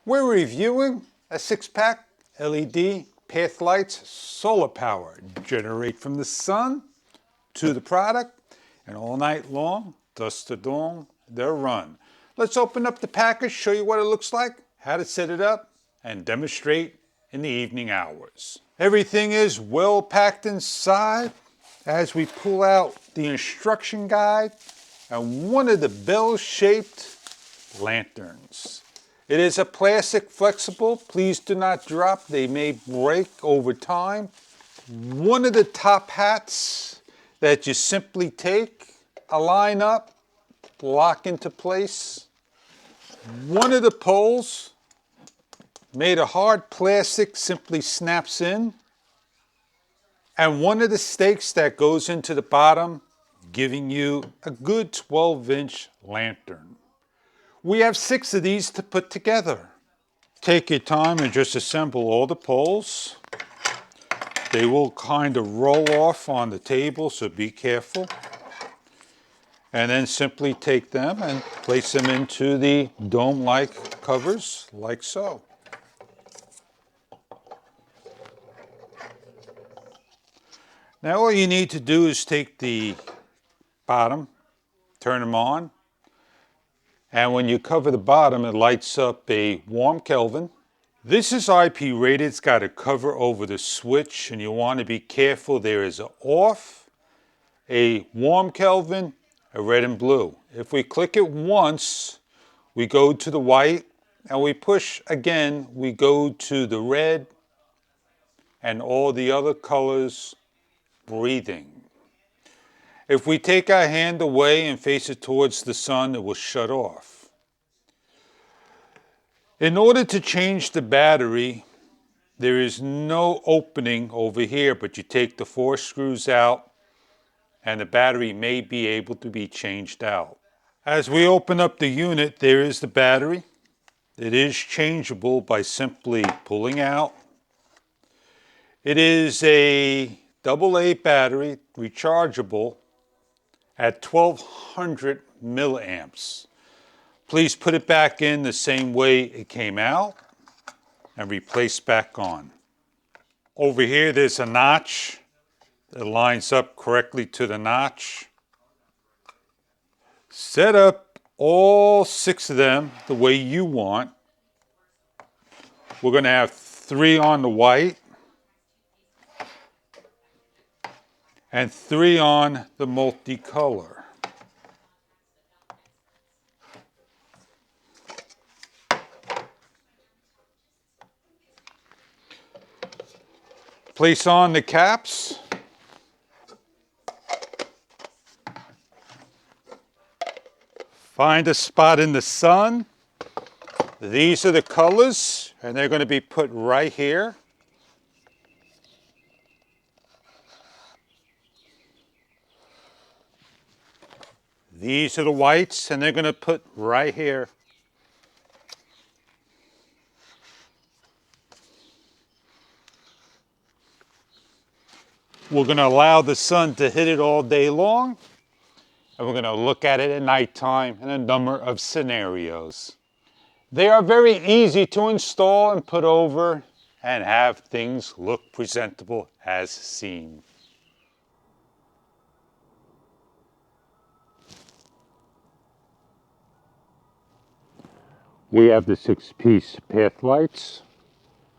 We're reviewing a 6-pack LED path lights, solar power, generate from the sun to the product, and all night long, dusk to dawn, they'll run. Let's open up the package, show you what it looks like, how to set it up, and demonstrate in the evening hours. Everything is well packed inside as we pull out the instruction guide and one of the bell-shaped lanterns. It is a plastic flexible. Please do not drop. They may break over time. One of the top hats that you simply take, align up, lock into place. One of the poles made of hard plastic simply snaps in. And one of the stakes that goes into the bottom, giving you a good 12-inch lantern. We have 6 of these to put together. Take your time and just assemble all the poles. They will kind of roll off on the table, so be careful. And then simply take them and place them into the dome-like covers, like so. Now all you need to do is take the bottom, turn them on, and when you cover the bottom, it lights up a warm Kelvin. This is IP rated. It's got a cover over the switch, and you want to be careful. There is an off, a warm Kelvin, a red and blue. If we click it once, we go to the white, and we push again, we go to the red, and all the other colors breathing. If we take our hand away and face it towards the sun, it will shut off. In order to change the battery, there is no opening over here, but you take the 4 screws out and the battery may be able to be changed out. As we open up the unit, there is the battery. It is changeable by simply pulling out. It is a AA battery, rechargeable, at 1200 milliamps. Please put it back in the same way it came out and replace back on. Over here there's a notch that lines up correctly to the notch. Set up all 6 of them the way you want. We're going to have 3 on the white and 3 on the multicolor. Place on the caps. Find a spot in the sun. These are the colors, and they're going to be put right here. These are the whites, and they're going to put right here. We're going to allow the sun to hit it all day long, and we're going to look at it at nighttime in a number of scenarios. They are very easy to install and put over and have things look presentable as seen. We have the 6-piece path lights.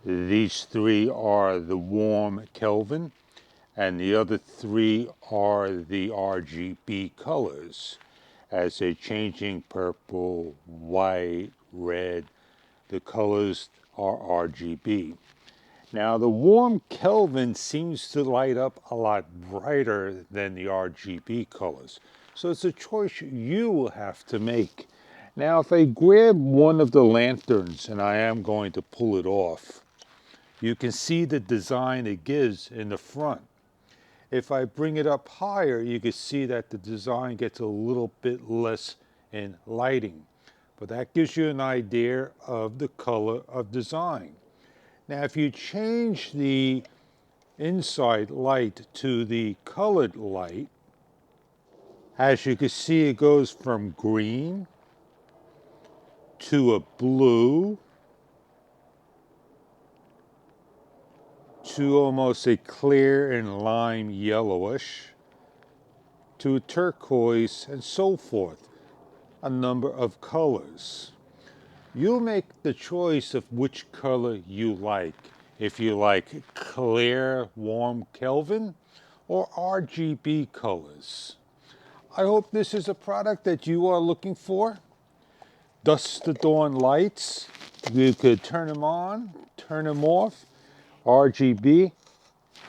These 3 are the warm Kelvin, and the other 3 are the RGB colors, as they're changing purple, white, red. The colors are RGB. Now the warm Kelvin seems to light up a lot brighter than the RGB colors, so it's a choice you will have to make. Now if I grab one of the lanterns, and I am going to pull it off, you can see the design it gives in the front. If I bring it up higher, you can see that the design gets a little bit less in lighting. But that gives you an idea of the color of design. Now if you change the inside light to the colored light, as you can see, it goes from green to a blue to almost a clear and lime yellowish, to turquoise, and so forth. A number of colors. You'll make the choice of which color you like. If you like clear, warm Kelvin or RGB colors. I hope this is a product that you are looking for. Dusk to dawn lights. You could turn them on, turn them off, RGB,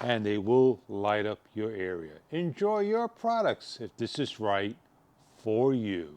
and they will light up your area. Enjoy your products if this is right for you.